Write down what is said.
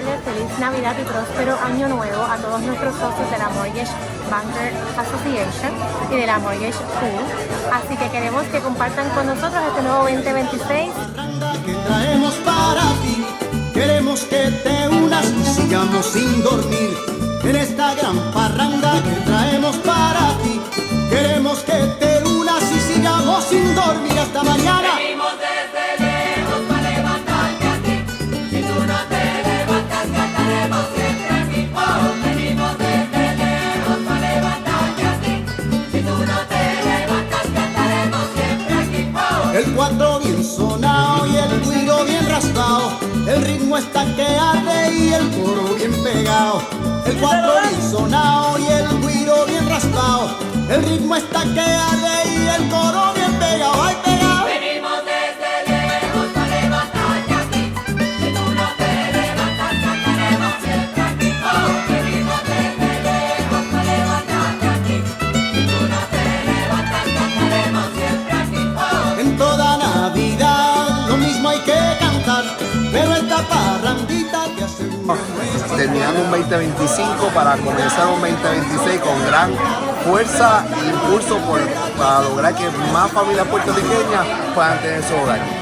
desearles feliz Navidad y próspero Año Nuevo a todos nuestros socios de la Mortgage Banker Association y de la Mortgage Pool. Así que queremos que compartan con nosotros este nuevo 2026. Que traemos para ti, queremos que te unas y sigamos sin dormir en esta gran parranda que traemos para ti. Queremos que te unas y sigamos sin dormir hasta mañana. Venimos desde lejos para levantarte a ti. Si tú no te levantas, cantaremos siempre aquí. Oh, venimos desde lejos para levantarte a ti. Si tú no te levantas, cantaremos siempre aquí. Oh. El cuatro bien sonado y el guiro bien raspado. El ritmo está que arde y el coro bien pegado. El cuatro bien sonado y el guiro bien raspado. El ritmo está que arde y el coro bien pegado. ¡Ay, pegado! Venimos desde lejos para levantarte a ti. Si tú no te levantas, cantaremos siempre aquí. Oh, venimos desde lejos para levantarte a ti. Si tú no te levantas, cantaremos siempre aquí. Oh. En toda Navidad lo mismo hay que cantar, pero esta parrandita te aseguro. Terminando un 2025 para comenzar un 2026 con gran fuerza e impulso para lograr que más familias puertorriqueñas puedan tener su hogar.